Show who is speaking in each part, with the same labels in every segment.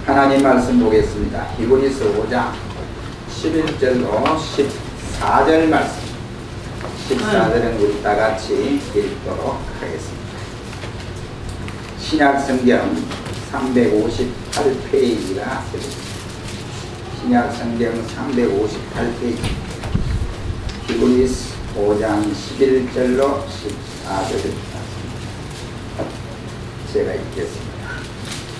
Speaker 1: 하나님 말씀 보겠습니다. 히브리서 5장 11절로 14절 말씀. 14절은 우리 다 같이 읽도록 하겠습니다. 신약 성경 358페이지가 되겠습니다. 신약 성경 358페이지. 히브리서 5장 11절로 14절입니다. 제가 읽겠습니다.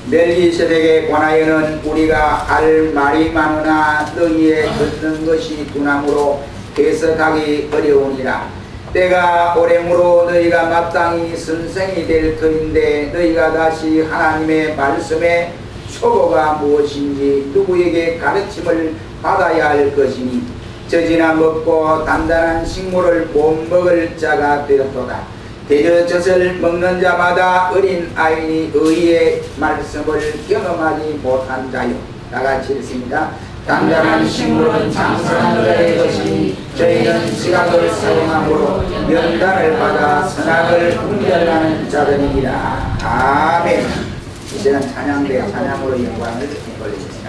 Speaker 1: 멜기세덱에 관하여는 우리가 할 말이 많으나 너희의 듣는 것이 둔함으로 해석하기 어려우니라. 때가 오래므로 너희가 마땅히 선생이 될 터인데 너희가 다시 하나님의 말씀의 초보가 무엇인지 누구에게 가르침을 받아야 할 것이니 젖이나 먹고 단단한 식물을 못 먹을 자가 되었도다. 대저 젖을 먹는 자마다 어린 아이니 의의 말씀을 경험하지 못한 자요. 다같이 읽습니다. 단단한 식물은 장성한 자의 것이니 저희는 지각을 사용함으로 연단을 받아 선악을 분별하는 자들이니라. 아멘. 이제는 찬양대 찬양으로 영광을 돌리겠습니다.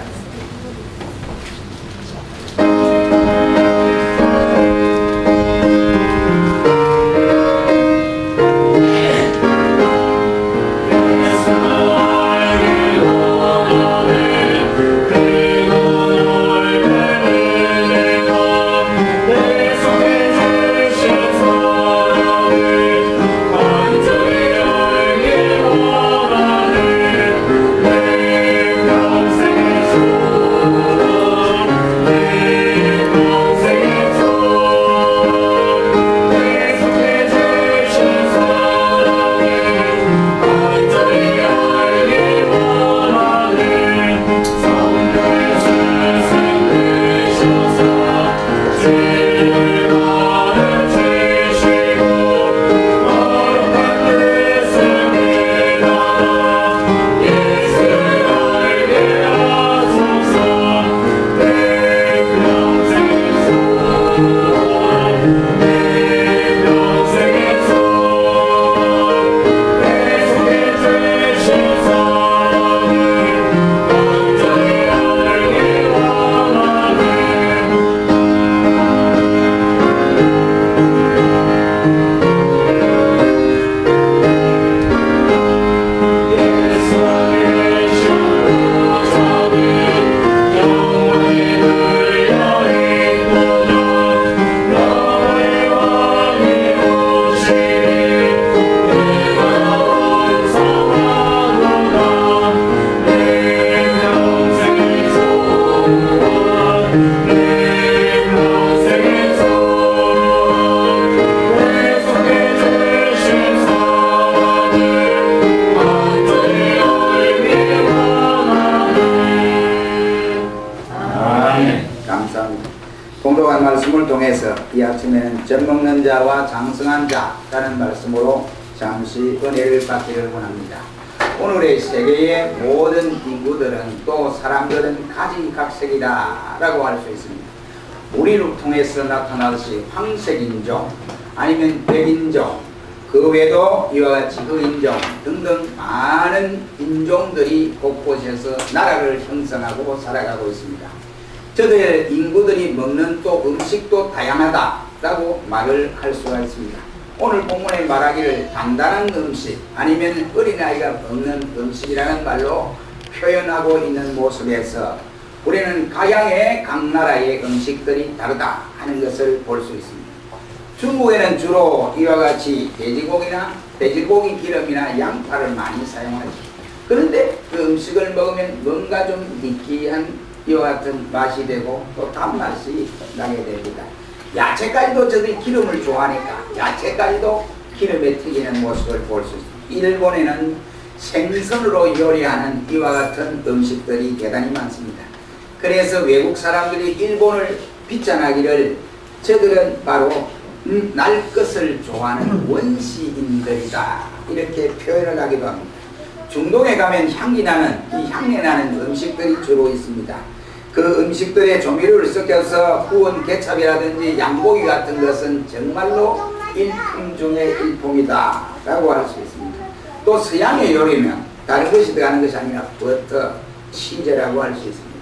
Speaker 1: 이 아침에는 젖 먹는 자와 장성한 자라는 말씀으로 잠시 은혜를 받기를 원합니다. 오늘의 세계의 모든 인구들은 또 사람들은 가지각색이다 라고 할 수 있습니다. 우리를 통해서 나타나듯이 황색인종 아니면 백인종 그 외에도 이와 같이 흑인종 등등 많은 인종들이 곳곳에서 나라를 형성하고 살아가고 있습니다. 저들 인구들이 먹는 또 음식도 다양하다라고 말을 할 수가 있습니다. 오늘 본문에 말하기를 단단한 음식 아니면 어린아이가 먹는 음식이라는 말로 표현하고 있는 모습에서 우리는 각 나라의 음식들이 다르다 하는 것을 볼 수 있습니다. 중국에는 주로 이와 같이 돼지고기 기름이나 양파를 많이 사용하죠. 그런데 그 음식을 먹으면 뭔가 좀 느끼한 이와 같은 맛이 되고 또 단맛이 나게 됩니다. 야채까지도 저들이 기름을 좋아하니까 야채까지도 기름에 튀기는 모습을 볼 수 있습니다. 일본에는 생선으로 요리하는 이와 같은 음식들이 대단히 많습니다. 그래서 외국 사람들이 일본을 비판하기를 저들은 바로 날 것을 좋아하는 원시인들이다 이렇게 표현을 하기도 합니다. 중동에 가면 향기 나는 이 향내 나는 음식들이 주로 있습니다. 그 음식들의 조미료를 섞여서 구운 케찹이라든지 양고기 같은 것은 정말로 일품 중의 일품이다 라고 할 수 있습니다. 또 서양의 요리면 다른 것이 들어가는 것이 아니라 버터, 치즈라고 할 수 있습니다.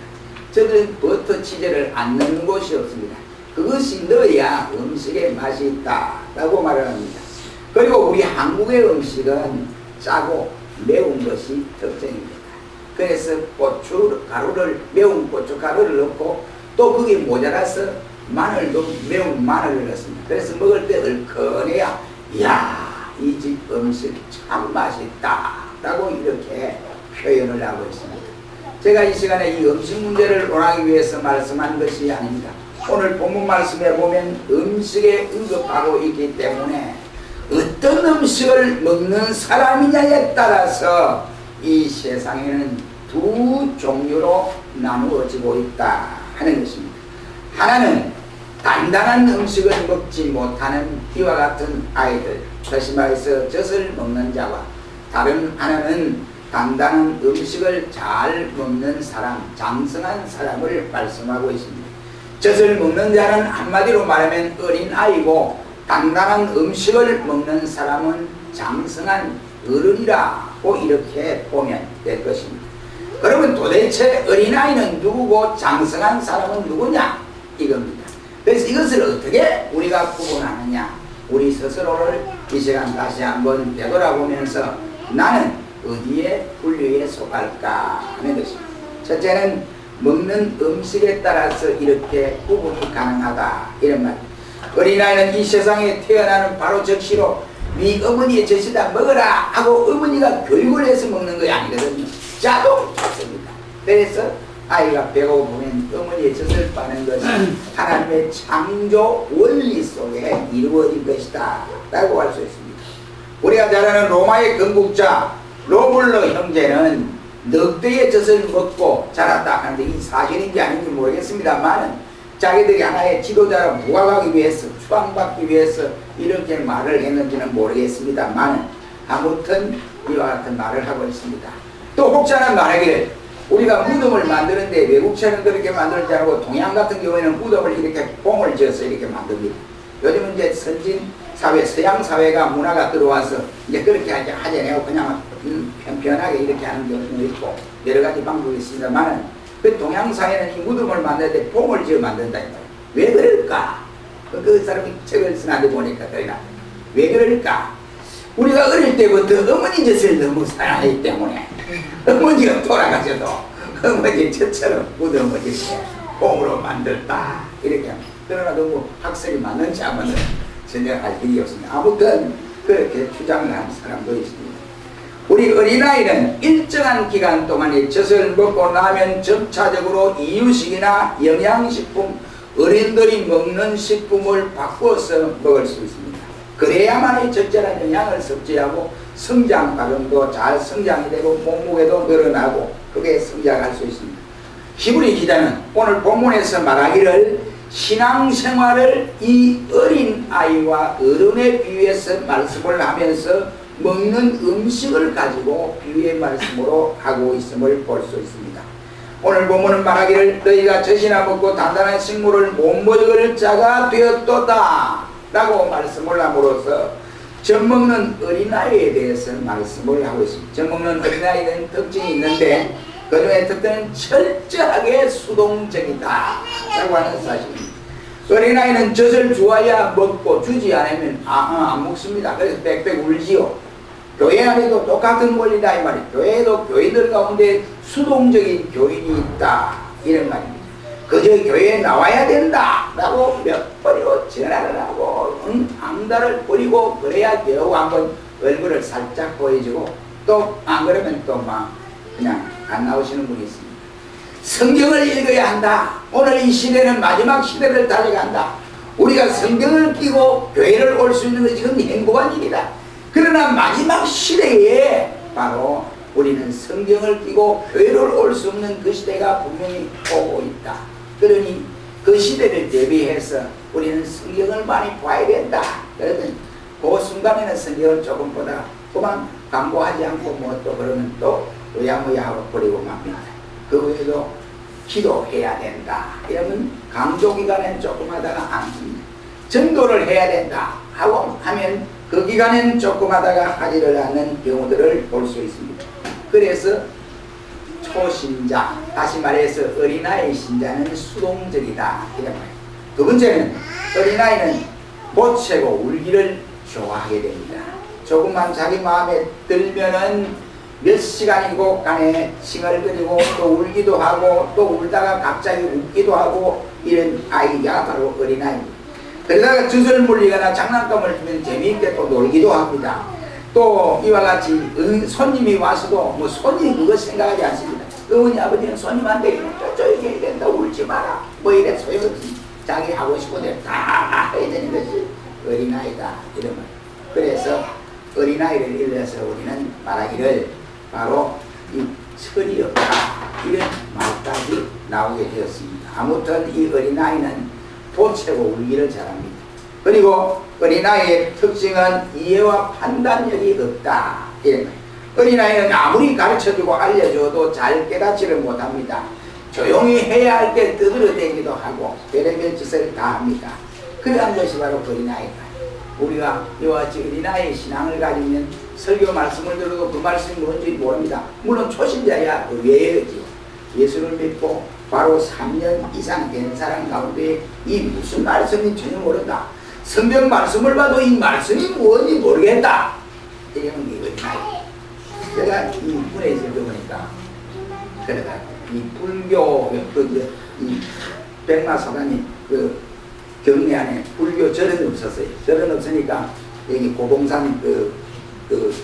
Speaker 1: 저들은 버터 치즈를 안 넣는 곳이 없습니다. 그것이 넣어야 음식의 맛이 있다라고 말을 합니다. 그리고 우리 한국의 음식은 짜고 매운 것이 특징입니다. 그래서 고춧가루를, 매운 고춧가루를 넣고 또 그게 모자라서 마늘도 매운 마늘을 넣습니다. 그래서 먹을 때 얼큰해야 이야 이 집 음식 참 맛있다 라고 이렇게 표현을 하고 있습니다. 제가 이 시간에 이 음식 문제를 논하기 위해서 말씀한 것이 아닙니다. 오늘 본문 말씀에 보면 음식에 언급하고 있기 때문에 어떤 음식을 먹는 사람이냐에 따라서 이 세상에는 두 종류로 나누어지고 있다 하는 것입니다. 하나는 단단한 음식을 먹지 못하는 이와 같은 아이들, 다시 말해서 젖을 먹는 자와 다른 하나는 단단한 음식을 잘 먹는 사람, 장성한 사람을 말씀하고 있습니다. 젖을 먹는 자는 한마디로 말하면 어린아이고 단단한 음식을 먹는 사람은 장성한 어른이라고 이렇게 보면 될 것입니다. 그러면 도대체 어린아이는 누구고 장성한 사람은 누구냐? 이겁니다. 그래서 이것을 어떻게 우리가 구분하느냐? 우리 스스로를 이 시간 다시 한번 되돌아보면서 나는 어디에 분류에 속할까 하는 것입니다. 첫째는 먹는 음식에 따라서 이렇게 구분이 가능하다 이런 말입니다. 어린아이는 이 세상에 태어나는 바로 즉시로 네 어머니의 젖이다 먹어라 하고 어머니가 교육을 해서 먹는 것이 아니거든요. 자동적입니다. 그래서 아이가 배고프면 어머니의 젖을 빠는 것이 하나님의 창조 원리 속에 이루어진 것이다 라고 할 수 있습니다. 우리가 잘 아는 로마의 건국자 로물로 형제는 늑대의 젖을 먹고 자랐다 하는데 이 사실인지 아닌지 모르겠습니다만 자기들이 하나의 지도자로 부각하기 위해서 추앙받기 위해서 이렇게 말을 했는지는 모르겠습니다만 아무튼 이와 같은 말을 하고 있습니다. 또 혹자는 말하기를 우리가 무덤을 만드는데 외국처럼 그렇게 만들 줄 알고 동양 같은 경우에는 무덤을 이렇게 봉을 지어서 이렇게 만듭니다. 요즘은 이제 선진 사회, 서양 사회가 문화가 들어와서 이제 그렇게 하잖아요. 그냥 편편하게 이렇게 하는 경우도 있고 여러 가지 방법이 있습니다만 그 동양 사회는 이 무덤을 만드는데 봉을 지어 만든다 이 말이에요. 왜 그럴까? 그 사람이 책을 쓰는데 보니까 그러나 왜 그럴까? 우리가 어릴 때부터 어머니 젖을 너무 사랑하기 때문에 어머니가 돌아가셔도 어머니 젖처럼 무덤을 이렇게 봉으로 만들다 이렇게 합니다. 그러나 너무 학설이 맞는지 안 맞는지 전혀 알 길이 없습니다. 아무튼 그렇게 주장을 하는 사람도 있습니다. 우리 어린아이는 일정한 기간 동안에 젖을 먹고 나면 점차적으로 이유식이나 영양식품, 어린들이 먹는 식품을 바꿔서 먹을 수 있습니다. 그래야만 적절한 영양을 섭취하고 성장 과정도 잘 성장이 되고 몸무게도 늘어나고 그게 성장할 수 있습니다. 히브리 기자는 오늘 본문에서 말하기를 신앙생활을 이 어린 아이와 어른에 비유해서 말씀을 하면서 먹는 음식을 가지고 비유의 말씀으로 하고 있음을 볼 수 있습니다. 오늘 본문은 말하기를 너희가 젖이나 먹고 단단한 식물을 못 먹을 자가 되었도다 라고 말씀을 함으로써 젖 먹는 어린아이에 대해서 말씀을 하고 있습니다. 젖 먹는 어린아이는 특징이 있는데 그 중에 특징은 철저하게 수동적이다 라고 하는 사실입니다. 어린아이는 젖을 주어야 먹고 주지 않으면 안 먹습니다. 그래서 빽빽 울지요. 교회 안에도 똑같은 원리다 이 말이에요. 교회에도 교인들 가운데 수동적인 교인이 있다 이런 말입니다. 그저 교회에 나와야 된다 라고 몇 번이고 전화를 하고 앙달을 뿌리고 그래야 겨우 한번 얼굴을 살짝 보여주고 또 안 그러면 또 막 그냥 안 나오시는 분이 있습니다. 성경을 읽어야 한다. 오늘 이 시대는 마지막 시대를 달려간다. 우리가 성경을 끼고 교회를 올 수 있는 것이 행복한 일이다. 그러나 마지막 시대에 바로 우리는 성경을 끼고 교회를 올 수 없는 그 시대가 분명히 오고 있다. 그러니 그 시대를 대비해서 우리는 성경을 많이 봐야 된다. 그러면 그 순간에는 성경을 조금 보다 그만 광고하지 않고 뭐 또 그러면 또 의야무야 하고 버리고 맙니다. 그 외에도 기도해야 된다. 이러면 강조기간엔 조금 하다가 안 합니다. 전도를 해야 된다 하고 하면 그 기간엔 조금 하다가 하지를 않는 경우들을 볼 수 있습니다. 그래서 초신자, 다시 말해서 어린아이 신자는 수동적이다. 이런 거예요. 두 번째는 어린아이는 보채고 울기를 좋아하게 됩니다. 조금만 자기 마음에 들면은 몇 시간이고 간에 칭얼거리고 또 울기도 하고 또 울다가 갑자기 웃기도 하고 이런 아이가 바로 어린아이입니다. 그러다가 젖을 물리거나 장난감을 주면 재미있게 또 놀기도 합니다. 또 이와 같이 손님이 와서도 뭐 손님 그거 생각하지 않습니다. 어머니 아버지는 손님한테 저쪽에 해야 된다, 울지 마라 뭐 이래 소용없이 자기 하고 싶은 대로 다 해야 되는 것이 어린아이다 이런 말. 그래서 어린아이를 일러서 우리는 말하기를 바로 이 철이 없다 이런 말까지 나오게 되었습니다. 아무튼 이 어린아이는 보채고 울기를 잘합니다. 그리고 어린아이의 특징은 이해와 판단력이 없다 이런 거예요. 어린아이는 아무리 가르쳐주고 알려줘도 잘 깨닫지를 못합니다. 조용히 해야 할 때 떠들어대기도 하고 별의별 짓을 다 합니다. 그러한 것이 바로 어린아이다. 우리가 이와 같이 어린아이의 신앙을 가지면 설교 말씀을 들어도 그 말씀이 뭔지 모릅니다. 물론 초신자야 의외이지요. 예수를 믿고 바로 3년 이상 된 사람 가운데 이 무슨 말씀인지 전혀 모른다. 성경 말씀을 봐도 이 말씀이 뭔지 모르겠다. 이런 게 어린아이. 제가 이 문에 있을 때 보니까 그러다 이 불교 이 백마사관이 그 경내 안에 불교 절은 없었어요. 절은 없으니까 여기 고봉산 그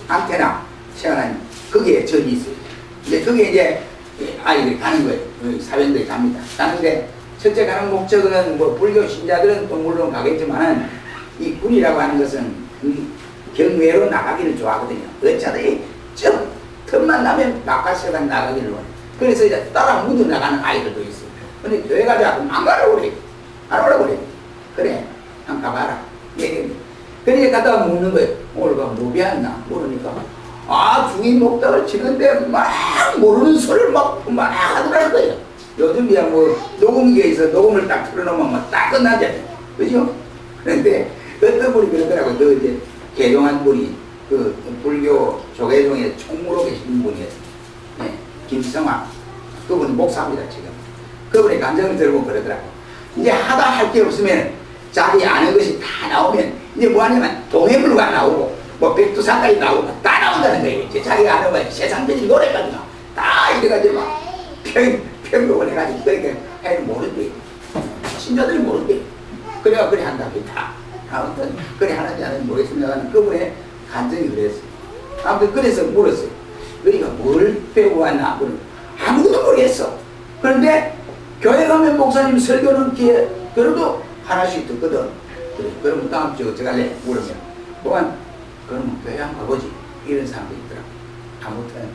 Speaker 1: 안테나 세워놓은 거기에 절이 있어요. 이제 거기에 이제 아이들이 가는 거예요. 사병들이 갑니다. 가는데 첫째 가는 목적은 뭐 불교 신자들은 또 물론 가겠지만은 이 군이라고 하는 것은 경외로 나가기를 좋아하거든요. 어차피 좀 틈만 나면 바깥세상 나가기를 원해요. 그래서 이제 따라 묻어 나가는 아이들도 있어요. 근데 교회 가자고 안 가라고 그래. 안 오라고 그래. 그래, 한 가봐라. 그러니까 갔다가 묻는 거예요. 오늘 뭐 배웠나? 모르니까. 아, 중인 목탁을 치는데 막 모르는 소리를 막 하더라는 거예요. 요즘이야 뭐 녹음기에 있어 녹음을 딱 틀어놓으면 딱 끝나잖아요. 그죠? 그런데 어떤 분이 그러더라고요. 그 이제 개종한 분이 그 불교 조계종에 총무로 계신 분이에요. 네, 김성환. 그분이 목사입니다, 지금. 그분이 감정을 들고 그러더라고요. 이제 하다 할 게 없으면 자기 아는 것이 다 나오면 이제 뭐 하냐면 동해불가 나오고 뭐 백두산까지 나오고 다 나온다는 거예요. 이제 자기가 아는 거 세상적인 노래까지 나와. 다 이래가지고 막 평균을 해가지고 그렇게 해는 모른대. 신자들이 모른대. 그래가 그래 한다고 다. 아무튼 그래 하는지 안 하는지 모르겠습니다만 그분의 감정이 그랬어요. 아무튼 그래서 물었어요. 그러니까 뭘 배우고 왔나? 아무것도 모르겠어. 그런데 교회 가면 목사님 설교는 기회 그래도 하나씩 듣거든. 그래, 그럼 다음 주에 어떻게 할래? 물으면 그만 그러면 교회 한번 가보지. 이런 사람도 있더라고. 아무튼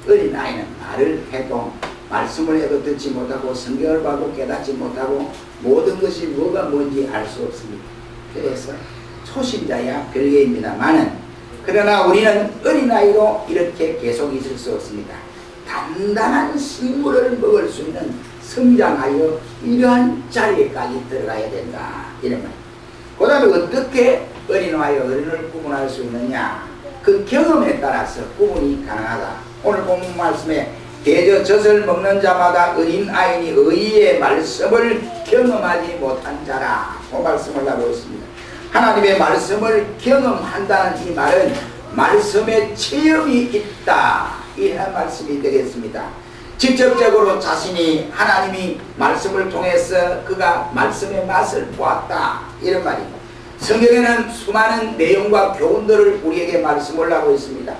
Speaker 1: 어린아이는 말을 해도 말씀을 해도 듣지 못하고 성경을 봐도 깨닫지 못하고 모든 것이 뭐가 뭔지 알 수 없습니다. 그래서 초신자야 별개입니다만은 그러나 우리는 어린아이로 이렇게 계속 있을 수 없습니다. 단단한 식물을 먹을 수 있는 성장하여 이러한 자리에까지 들어가야 된다. 이런 말. 그 다음에 어떻게 어린아이와 어른을 구분할 수 있느냐. 그 경험에 따라서 구분이 가능하다. 오늘 본문 말씀에 대저 젖을 먹는 자마다 어린아이니 의의 말씀을 경험하지 못한 자라. 그 말씀을 하고 있습니다. 하나님의 말씀을 경험한다는 이 말은 말씀에 체험이 있다. 이런 말씀이 되겠습니다. 직접적으로 자신이 하나님이 말씀을 통해서 그가 말씀의 맛을 보았다. 이런 말입니다. 성경에는 수많은 내용과 교훈들을 우리에게 말씀을 하고 있습니다.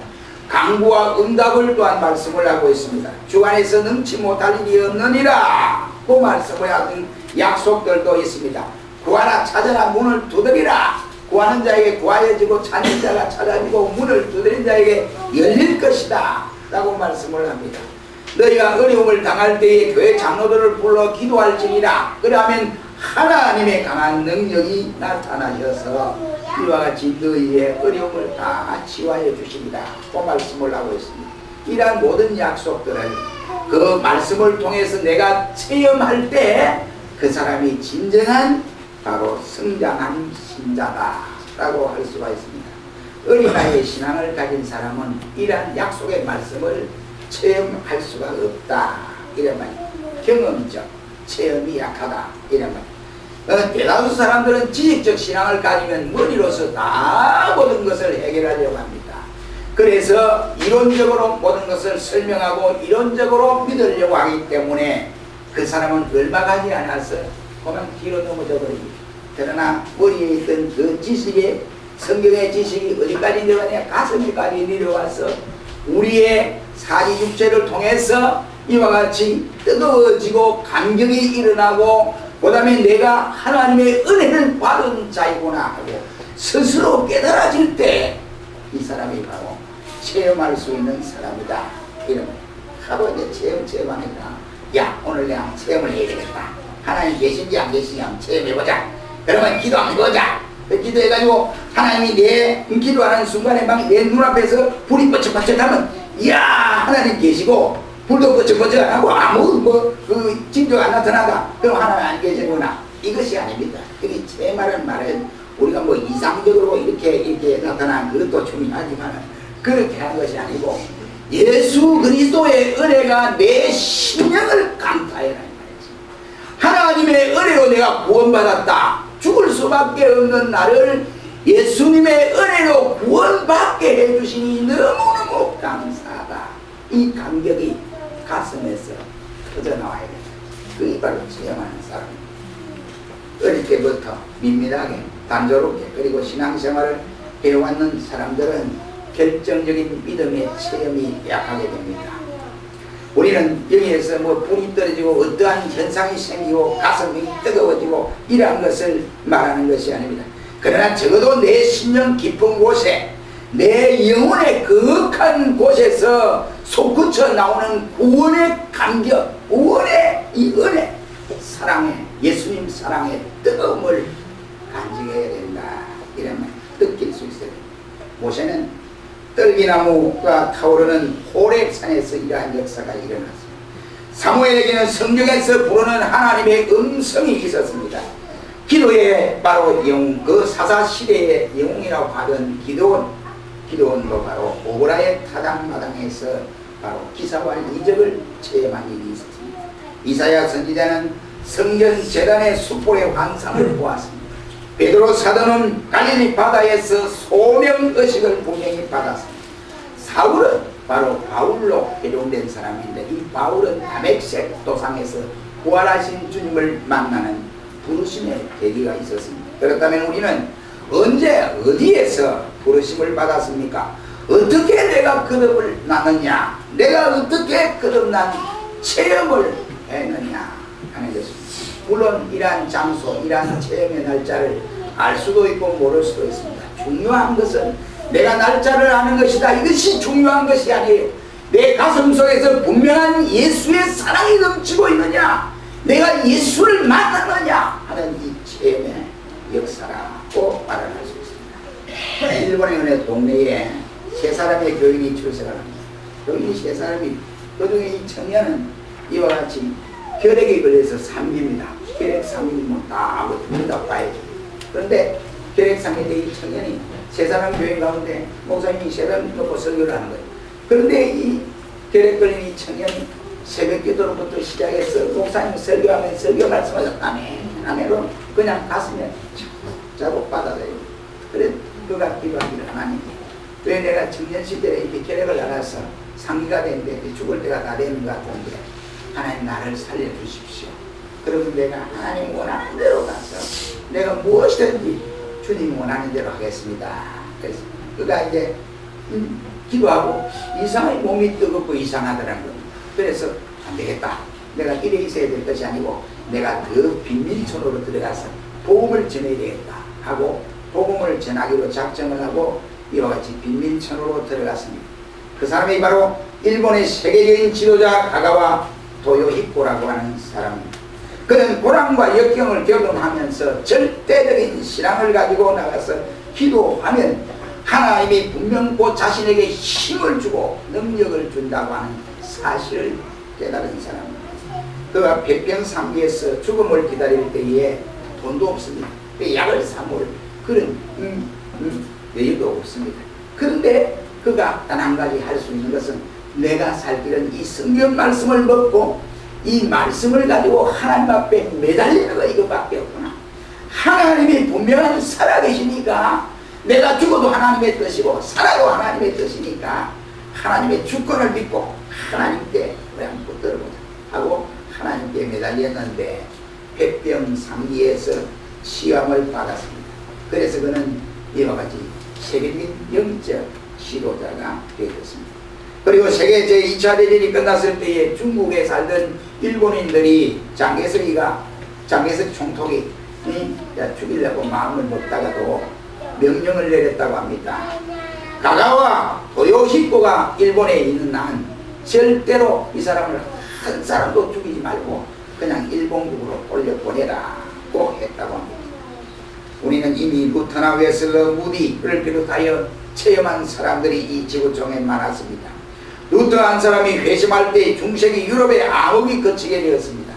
Speaker 1: 강구와 응답을 또한 말씀을 하고 있습니다. 주 안에서 능치 못할 일이 없느니라. 그 말씀을 하는 약속들도 있습니다. 구하라 찾아라 문을 두드리라. 구하는 자에게 구하여지고 찾는 자가 찾아지고 문을 두드린 자에게 열릴 것이다 라고 말씀을 합니다. 너희가 어려움을 당할 때에 교회 장로들을 불러 기도할지니라. 그러면 하나님의 강한 능력이 나타나셔서 이와 같이 너희의 어려움을 다 치유하여 주십니다. 그 말씀을 하고 있습니다. 이러한 모든 약속들을 그 말씀을 통해서 내가 체험할 때 그 사람이 진정한 바로 성장한 신자다 라고 할 수가 있습니다. 어린아이의 신앙을 가진 사람은 이러한 약속의 말씀을 체험할 수가 없다 이런 말이에요. 경험적 체험이 약하다 이런 말이에요. 대다수 사람들은 지식적 신앙을 가지면 머리로서 다 모든 것을 해결하려고 합니다. 그래서 이론적으로 모든 것을 설명하고 이론적으로 믿으려고 하기 때문에 그 사람은 얼마 가지 않아서 그만 뒤로 넘어져 버립니다. 그러나 머리에 있던 그 지식이, 성경의 지식이 어디까지 내려가냐, 가슴에까지 내려와서 우리의 사지 육체를 통해서 이와 같이 뜨거워지고 감격이 일어나고 그 다음에 내가 하나님의 은혜를 받은 자이구나 하고 스스로 깨달아질 때 이 사람이 바로 체험할 수 있는 사람이다. 이런 하도 이제 체험하니까 야 오늘 내가 체험을 해야 되겠다. 하나님 계신지 안 계신지 한번 체험해보자. 그러면 기도 한번 해보자. 기도해가지고 하나님이 내 기도하는 순간에 막 내 눈앞에서 불이 번쩍번쩍하면 이야 하나님 계시고 불도 번쩍번쩍하고 아무 그 징조가 안 나타나다. 그럼 하나님 안 계시구나. 이것이 아닙니다. 여기 체험하는 말은 우리가 뭐 이상적으로 이렇게 나타나는 그것도 중요하지만 그렇게 하는 것이 아니고 예수 그리스도의 은혜가 내 심령을 강타해라. 하나님의 은혜로 내가 구원받았다. 죽을 수밖에 없는 나를 예수님의 은혜로 구원받게 해주시니 너무너무 감사하다. 이 감격이 가슴에서 터져나와야 된다. 그게 바로 체험하는 사람입니다. 어릴 때부터 민민하게 단조롭게 그리고 신앙생활을 해왔는 사람들은 결정적인 믿음의 체험이 약하게 됩니다. 우리는 여기에서 뭐 불이 떨어지고 어떠한 현상이 생기고 가슴이 뜨거워지고 이러한 것을 말하는 것이 아닙니다. 그러나 적어도 내 심령 깊은 곳에 내 영혼의 거룩한 곳에서 솟구쳐 나오는 구원의 감격, 구원의 이 은혜, 사랑의 예수님 사랑의 뜨거움을 간직해야 된다. 이러면 느낄 수 있어요. 모세는 떨기나무가 타오르는 호렙산에서 이러한 역사가 일어났습니다. 사무엘에게는 성경에서 부르는 하나님의 음성이 있었습니다. 기도의 바로 영웅, 그 사사시대의 영웅이라고 하던 기도원도 바로 오보라의 타당마당에서 바로 기사와 이적을 체험한 일이 있었습니다. 이사야 선지자는 성전 제단의 수포의 환상을 보았습니다. 베드로 사도는 갈릴리 바다에서 소명의식을 분명히 받았습니다. 사울은 바로 바울로 배종된 사람인데 이 바울은 다메섹 도상에서 부활하신 주님을 만나는 부르심의 계기가 있었습니다. 그렇다면 우리는 언제 어디에서 부르심을 받았습니까? 어떻게 내가 거듭을 났느냐, 내가 어떻게 거듭난 체험을 했느냐 하는 것입니다. 물론 이러한 장소, 이러한 체험의 날짜를 알 수도 있고 모를 수도 있습니다. 중요한 것은 내가 날짜를 아는 것이다. 이것이 중요한 것이 아니에요. 내 가슴 속에서 분명한 예수의 사랑이 넘치고 있느냐, 내가 예수를 만나느냐 하는 이 체험의 역사라고 말할 수 있습니다. 일본의 어느 동네에 세 사람의 교인이 출석을 합니다. 교인이 세 사람이, 그 중에 이 청년은 이와 같이 혈액에 걸려서 삼깁니다. 혈액 삼기면 다 봐야죠. 그런데 혈액 삼길 때 이 청년이 세 사람 교인 가운데 목사님이 세 사람 놓고 설교를 하는 거예요. 그런데 이 혈액 걸린 이 청년이 새벽 기도로부터 시작해서 목사님 설교하면 설교 말씀하셔 아멘으로 그냥 가슴에 자고 받아들여요. 그래 그가 기도하기를 하나님, 왜 내가 청년 시절에 이렇게 혈액을 나가서 상기가 됐는데 죽을 때가 다 되는 것 같은데 하나님 나를 살려주십시오. 그러면 내가 하나님 원하는 대로 가서 내가 무엇이든지 주님 원하는 대로 하겠습니다. 그래서 그가 이제 기도하고 이상하게 몸이 뜨겁고 이상하더라는 겁니다. 그래서 안 되겠다. 내가 이래 있어야 될 것이 아니고 내가 그 빈민촌으로 들어가서 복음을 전해야 되겠다 하고 복음을 전하기로 작정을 하고 이와 같이 빈민촌으로 들어갔습니다. 그 사람이 바로 일본의 세계적인 지도자 가가와 도요히코라고 하는 사람입니다. 그는 고난과 역경을 경험하면서 절대적인 신앙을 가지고 나가서 기도하면 하나님이 분명 그 자신에게 힘을 주고 능력을 준다고 하는 사실을 깨달은 사람입니다. 그가 백병상비에서 죽음을 기다릴 때에 돈도 없습니다. 약을 사먹을 그런 여유도 없습니다. 그런데 그가 단 한 가지 할 수 있는 것은 내가 살 길은 이 성경 말씀을 먹고 이 말씀을 가지고 하나님 앞에 매달리는 거 이것밖에 없구나. 하나님이 분명히 살아계시니까 내가 죽어도 하나님의 뜻이고 살아도 하나님의 뜻이니까 하나님의 주권을 믿고 하나님께 우리 한번 붙들어보자 하고 하나님께 매달렸는데 폐병상기에서 시험을 받았습니다. 그래서 그는 이와 같이 세계적인 영적 지도자가 되었습니다. 그리고 세계 제2차 대전이 끝났을 때에 중국에 살던 일본인들이 장개석이 총독이 죽이려고 마음을 먹다가도 명령을 내렸다고 합니다. 가가와 도요히코가 일본에 있는 한 절대로 이 사람을 한 사람도 죽이지 말고 그냥 일본국으로 돌려보내라고 했다고 합니다. 우리는 이미 루터나 웨슬러, 무디를 비롯하여 체험한 사람들이 이 지구촌에 많았습니다. 루터 한 사람이 회심할 때 중세기 유럽의 암흑이 거치게 되었습니다.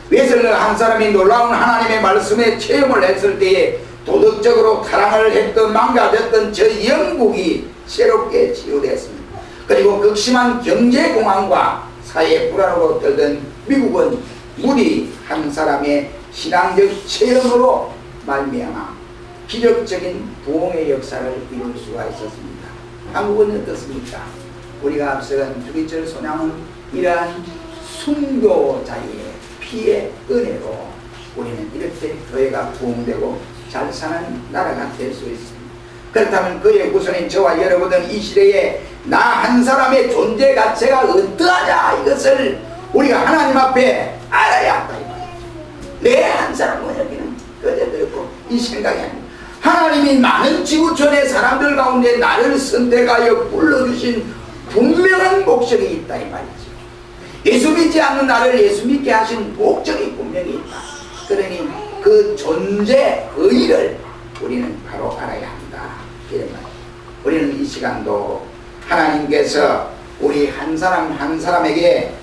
Speaker 1: 웨슬러 한 사람이 놀라운 하나님의 말씀에 체험을 했을 때에 도덕적으로 타락을 했던 망가졌던 저 영국이 새롭게 치유됐습니다. 그리고 극심한 경제공황과 사회 불안으로 떨던 미국은 무디 한 사람의 신앙적 체험으로 말미암아 기적적인 부흥의 역사를 이룰 수가 있었습니다. 한국은 어떻습니까? 우리가 앞서간 주기철 소장은 이러한 순교자의 피의 은혜로 우리는 이렇게 교회가 부흥되고 잘 사는 나라가 될 수 있습니다. 그렇다면 그의 후손인 저와 여러분은 이 시대에 나 한 사람의 존재 가치가 어떠하냐 이것을 우리가 하나님 앞에 알아야 한다. 내 한 사람은 여기는 꺼져들었고 이 생각이 아닙니다. 하나님이 많은 지구촌의 사람들 가운데 나를 선택하여 불러주신 분명한 목적이 있다 이 말이죠. 예수 믿지 않는 나를 예수 믿게 하신 목적이 분명히 있다. 그러니 그 존재 의의를 우리는 바로 알아야 한다 이런 말이죠. 우리는 이 시간도 하나님께서 우리 한 사람 한 사람에게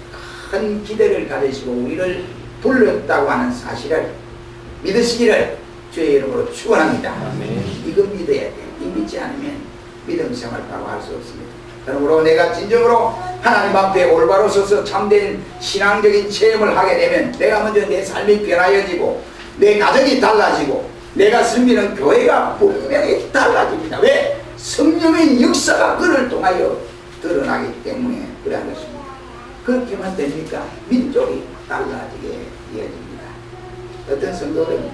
Speaker 1: 큰 기대를 가지시고 우리를 불렀다고 하는 사실을 믿으시기를 주의 이름으로 축원합니다. 이거 믿어야 돼요. 이 믿지 않으면 믿음 생활 바로 할 수 없습니다. 그러므로 내가 진정으로 하나님 앞에 올바로 서서 참된 신앙적인 체험을 하게 되면 내가 먼저 내 삶이 변화해지고 내 가정이 달라지고 내가 섬기는 교회가 분명히 달라집니다. 왜? 성령의 역사가 그를 통하여 드러나기 때문에 그러한 것입니다. 그렇게만 됩니까? 민족이 달라지게 이어집니다. 어떤 성도들은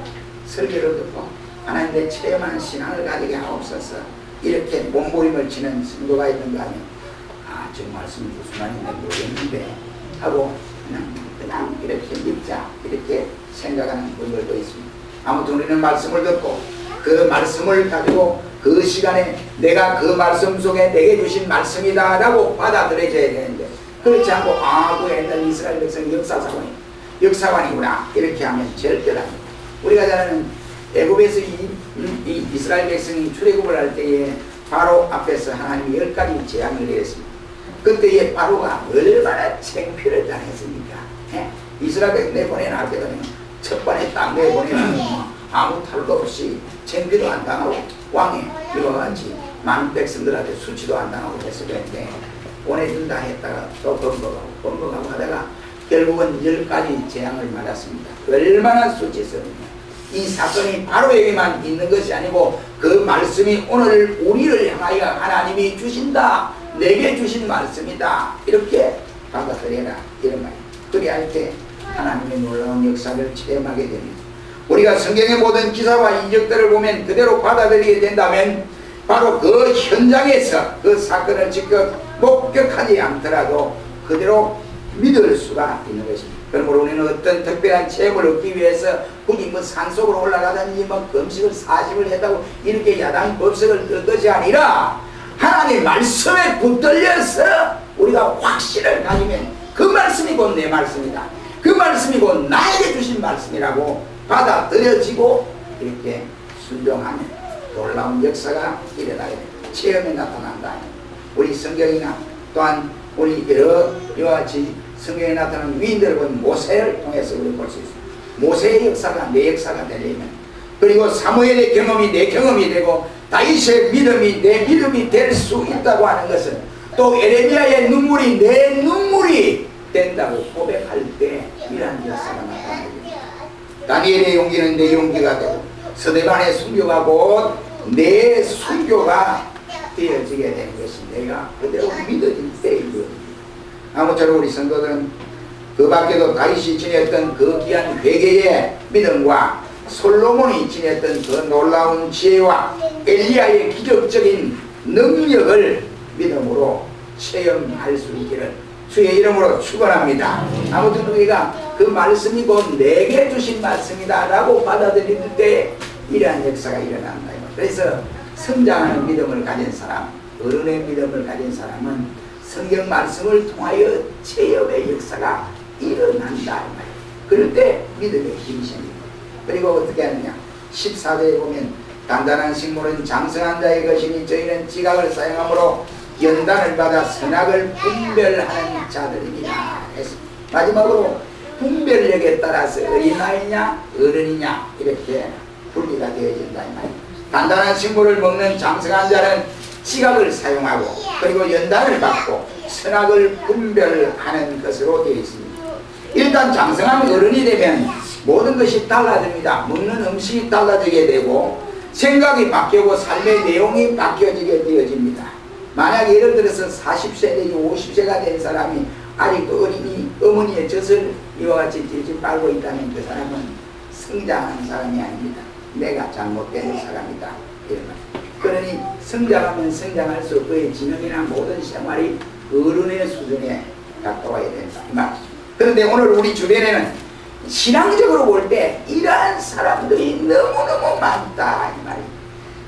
Speaker 1: 설교를 듣고 하나님의 체험하는 신앙을 가지게 하옵소서 이렇게 몸부림을 치는 성도가 있는가 하면 저 말씀이 무슨 말인지 모르겠는데 하고 그냥 이렇게 믿자 이렇게 생각하는 분들도 있습니다. 아무튼 우리는 말씀을 듣고 그 말씀을 가지고 그 시간에 내가 그 말씀 속에 내게 주신 말씀이다 라고 받아들여져야 되는데 그렇지 않고 그 옛날 이스라엘 백성 역사관이구나 이렇게 하면 절대로 안 됩니다. 우리가 잘 아는 애굽에서 이 이스라엘 백성이 출애굽을 할 때에 바로 앞에서 하나님이 10가지 재앙을 내렸습니다. 그때에 바로가 얼마나 창피를 당했습니까? 이스라엘 백성 내보내는 때는 첫 번에 딱 내보내면 아무 탈도 없이 창피도 안 당하고 왕이 이와 같이 많은 백성들한테 수치도 안 당하고 했을 텐데 보내준다 했다가 또 번복하고 하다가 결국은 10가지 재앙을 맞았습니다. 얼마나 수치스럽습니까? 이 사건이 바로에게만 있는 것이 아니고 그 말씀이 오늘 우리를 향하여 하나님이 주신다 내게 주신 말씀이다 이렇게 받아들여라 이런 말이에요. 그래야 할 때 하나님의 놀라운 역사를 체험하게 됩니다. 우리가 성경의 모든 기사와 이적들을 보면 그대로 받아들이게 된다면 바로 그 현장에서 그 사건을 직접 목격하지 않더라도 그대로 믿을 수가 있는 것입니다. 그러므로 우리는 어떤 특별한 체험을 얻기 위해서 굳이 산속으로 올라가든지 금식을 40을 했다고 이렇게 야단 법석을 뜰 것이 아니라 하나님의 말씀에 붙들려서 우리가 확신을 가지면 그 말씀이 곧 내 말씀이다. 그 말씀이 곧 나에게 주신 말씀이라고 받아들여지고 이렇게 순종하면 놀라운 역사가 일어나게 됩니다. 체험에 나타난다. 우리 성경이나 또한 우리 여러 이와 같이 성경에 나타나는 위인들을 보면 모세를 통해서 우리 볼 수 있습니다. 모세의 역사가 내 역사가 되려면 그리고 사무엘의 경험이 내 경험이 되고 다윗의 믿음이 내 믿음이 될 수 있다고 하는 것은 또 에레미야의 눈물이 내 눈물이 된다고 고백할 때 이러한 역사가 나타납니다. 다니엘의 용기는 내 용기가 되고 스데반의 순교가 곧 내 순교가 되어지게 되는 것이 내가 그대로 믿어진 때이거든요. 아무쪼록 우리 성도들은 그 밖에도 다윗이 지녔던 그 귀한 회개의 믿음과 솔로몬이 지녔던 그 놀라운 지혜와 엘리야의 기적적인 능력을 믿음으로 체험할 수 있기를 주의 이름으로 축원합니다. 아무튼 우리가 그 말씀이 곧 내게 주신 말씀이다 라고 받아들일 때 이러한 역사가 일어난다. 그래서 성장하는 믿음을 가진 사람, 어른의 믿음을 가진 사람은 성경 말씀을 통하여 체험의 역사가 일어난다. 그럴 때 믿음의 힘이 생깁니다. 그리고 어떻게 하느냐, 14절에 보면 단단한 식물은 장성한 자의 것이니 저희는 지각을 사용함으로 연단을 받아 선악을 분별하는 자들입니다. 마지막으로 분별력에 따라서 어린아이냐 어른이냐 이렇게 분리가 되어진다 이 말이에요. 단단한 식물을 먹는 장성한 자는 지각을 사용하고 그리고 연단을 받고 선악을 분별하는 것으로 되어 있습니다. 일단 장성한 어른이 되면 모든 것이 달라집니다. 먹는 음식이 달라지게 되고 생각이 바뀌고 삶의 내용이 바뀌어지게 되어집니다. 만약 예를 들어서 40세 내지 50세가 된 사람이 아직도 어린이 어머니의 젖을 이와 같이 질질 빨고 있다면 그 사람은 성장하는 사람이 아닙니다. 내가 잘못된 사람이다. 그러니 성장하면 성장할수록 그의 지능이나 모든 생활이 어른의 수준에 가까워야 된다 이 말이죠. 그런데 오늘 우리 주변에는 신앙적으로 볼 때 이러한 사람들이 너무너무 많다 이 말이에요.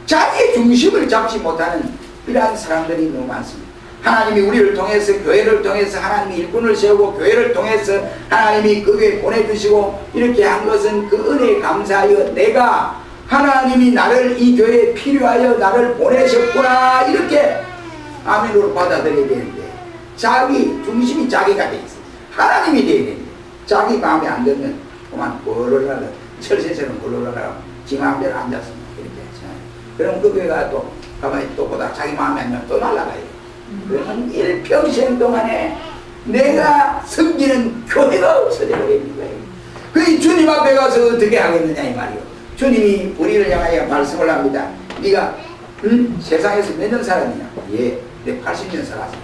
Speaker 1: 자기 중심을 잡지 못하는 이러한 사람들이 너무 많습니다. 하나님이 우리를 통해서 교회를 통해서 하나님이 일꾼을 세우고 교회를 통해서 하나님이 그 교회 보내주시고 이렇게 한 것은 그 은혜에 감사하여 내가 하나님이 나를 이 교회에 필요하여 나를 보내셨구나 이렇게 아멘으로 받아들여야 되는데 자기 중심이 자기가 돼 있어요. 하나님이 돼야 되는데 자기 마음에 안 들면 그만 골로라도 철새처럼 골로라도 지 마음대로 앉았습니다. 이렇게 그럼 그 교회가 또 가만히 또 보다 자기 마음에 안 들면 또 날아가요. 그러면 일평생 동안에 내가 섬기는 교회가 없어져 버리는 거예요. 그 주님 앞에 가서 어떻게 하겠느냐 이 말이요. 주님이 우리를 향하여 말씀을 합니다. 네가 세상에서 몇 년 살았느냐? 예, 내 80년 살았어.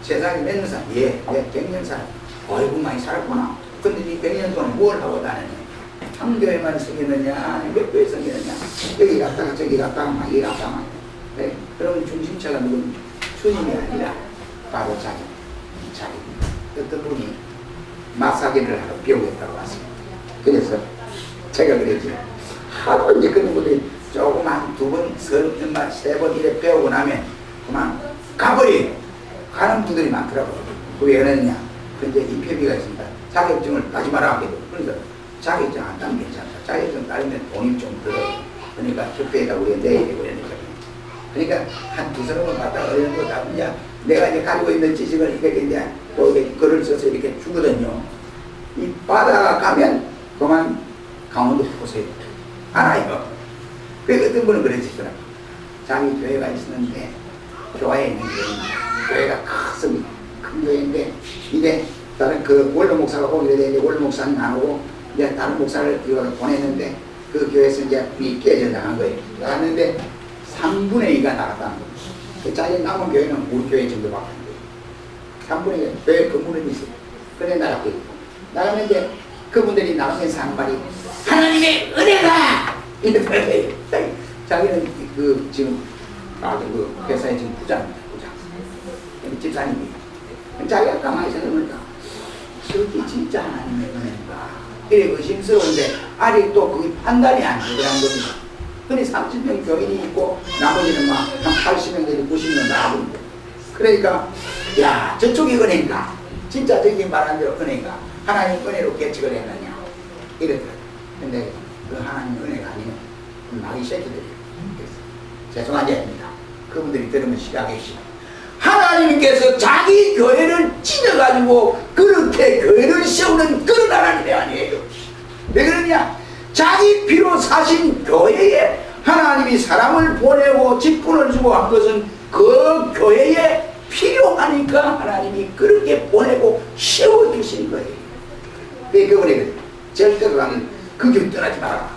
Speaker 1: 세상에 몇 년 살았? 예, 내 100년 살았어. 어이구 많이 살았구나. 근데 네 100년 동안 뭘 하고 다녔냐? 한 교회만 섬기느냐? 몇 교회 섬기느냐? 여기 갔다가 저기 갔다가 막 여기 갔다가 막. 네? 그러면 중심차가 누구냐? 주님이 아니라 바로 자기. 어떤 분이 마사지를 하러 배우겠다고 왔습니다. 그래서 제가 그랬지. 하도 이제 그런 분들이 조그만 두 번, 세 번 이렇게 배우고 나면 그만 가버려요. 가는 분들이 많더라고요. 왜 그러느냐? 근데 입회비가 있습니다. 자격증을 따지 마라 하게 돼요. 그래서 자격증 안 따면 괜찮다. 자격증 따르면 돈이 좀 들어요. 그러니까 협회에다 우리가 내야 되고 이러니까. 그러니까 한 두 사람을 갖다가 어려운 거 잡으냐 내가 이제 가지고 있는 지식을 이렇게 이제 거기에 글을 써서 이렇게 주거든요. 이 바다가 가면 그만 강원도 보세요. 알아요. 그 어떤 분은 그러시더라고요. 자기 교회가 있었는데 교회에 있는 교회가 큰 교회인데 이제 다른 그 원로 목사가 오게 되는데 원로 목사는 안 오고 이제 다른 목사를 보냈는데 그 교회에서 이제 이 깨져 나간 거예요. 나갔는데 3분의 2가 나갔다는 거예요. 그 자기 남은 교회는 우리 교회 정도밖에 안 돼요. 3분의 2 교회 건물은 있어요. 그래 나갔고 나갔는데 그분들이 나가면서 한 말이 하나님의 은혜가 이렇게 거예요. 자기는 그 지금 그 회사에 지금 부장입니다. 부장. 집사님이. 자기가 가만히 생각해보니까 저게 진짜 하나님의 은혜인가 이래 의심스러운데 아직도 그게 판단이 안 되더란 겁니다. 근데 30명 교인이 있고 나머지는 막 한 80명 내지 90명 나가는데 그러니까 야 저쪽이 은혜인가 진짜 저기 말한 대로 은혜인가 하나님 은혜로 개척을 했느냐 이랬더라고요. 근데 그 하나님 은혜가 아니면 마귀 새끼들이에요. 죄송하지 않습니다. 그분들이 들으면 시각이시죠. 하나님께서 자기 교회를 찢어가지고 그렇게 교회를 세우는 그런 하나님이 아니에요. 왜 그러냐? 자기 피로 사신 교회에 하나님이 사람을 보내고 직분을 주고 한 것은 그 교회의 필요하니까 하나님이 그렇게 보내고 세워주신 거예요. 그분이 절대로 나는 그 길 떠나지 마라.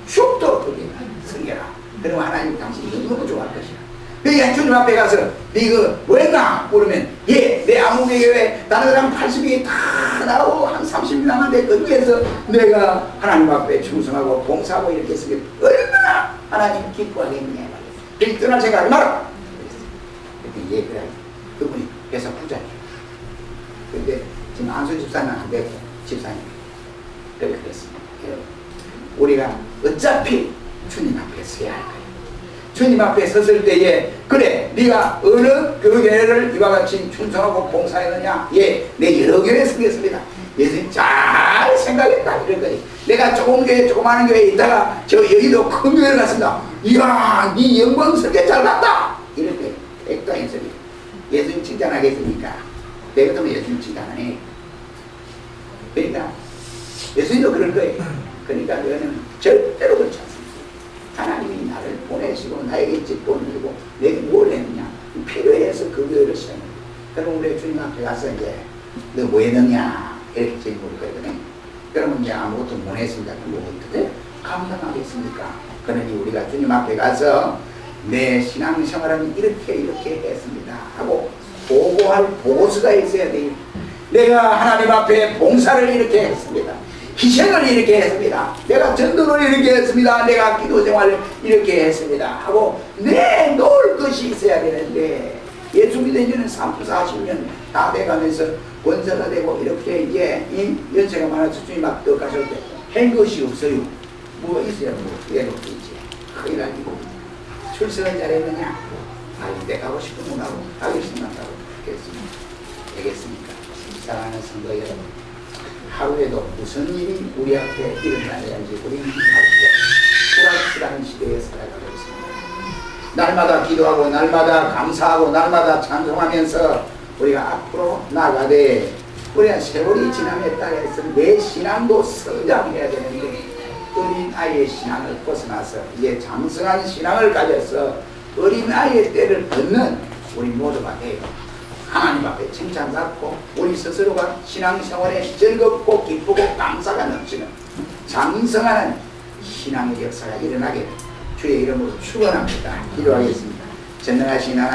Speaker 1: 죽도록 거기에 성겨라. 그러면 하나님 당신이 너무 좋아할 것이야. 그러니까 주님 앞에 가서 이거 뭐했나? 물으면 예, 내 아무개교회 다른 사람 80명이 다 나오고 한 30명 남았는데 거기에서 내가 하나님 앞에 충성하고 봉사하고 이렇게 했으면 얼마나 하나님 기뻐하겠냐. 그렇게 떠날 생각하지 마라. 그랬더니 예, 그래. 그분이 회사 부자예요. 근데 지금 안수 집사는 안 되고 집사님 그렇게 됐습니다. 우리가 어차피 주님 앞에 서야 할 거예요. 주님 앞에 섰을 때에 그래 네가 어느 교회를 이와 같이 충성하고 봉사했느냐. 예, 내 여러 교회에 서겠습니다. 예수님 잘 생각했다 이럴 거예요. 내가 조금 교회 조그마한 교회에 있다가 저 여의도 큰 교회를 갔습니다. 이야 네 영광스럽게 잘 갔다 이럴 거예요. 백도인 소리. 예수님 칭찬하겠습니까? 내가 좀 예수님 칭찬하네. 그러니까 예수님도 그럴 거예요. 그러니까 너는 절대로 그렇지 않습니다. 하나님이 나를 보내시고 나에게 직분을 주고 내게 뭘 했느냐 필요해서 그 교회를 시작합니다. 그럼 우리 주님 앞에 가서 이제 너 뭐 했느냐 이렇게 질문을 거거든요. 그러면 이제 아무것도 못 했습니다. 그럼 어떻게 감당하겠습니까? 그러니 우리가 주님 앞에 가서 내 신앙생활은 이렇게 했습니다 하고 보고할 보고서가 있어야 돼요. 내가 하나님 앞에 봉사를 이렇게 했습니다. 희생을 이렇게 했습니다. 내가 전도를 이렇게 했습니다. 내가 기도생활을 이렇게 했습니다 하고 내놓을 것이 있어야 되는데 예수 믿은 지는 30, 40년 다 돼가면서 권사가 되고 이렇게 이제 연세가 많아서 주님 앞에 가실 때 한 것이 없어요. 뭐 있어야 뭐 해놓고 있지. 큰일 아니고 출석을 잘했느냐? 이때 가고 싶으면 가고 가겠으면 가고 되겠습니까? 사랑하는 성도 여러분, 하루에도 무슨 일이 우리 앞에 일어나야지 우리는 불확실한 시대에 살아가고 있습니다. 날마다 기도하고 날마다 감사하고 날마다 찬송하면서 우리가 앞으로 나가되 우리가 세월이 지남에 따라서 내 신앙도 성장해야 되는데 어린 아이의 신앙을 벗어나서 이제 장성한 신앙을 가져서 어린 아이의 때를 걷는 우리 모두가 돼요. 하나님 앞에 칭찬받고 우리 스스로가 신앙생활에 즐겁고 기쁘고 감사가 넘치는 장성하는 신앙의 역사가 일어나게 주의 이름으로 축원합니다. 기도하겠습니다. 전능하신 하나님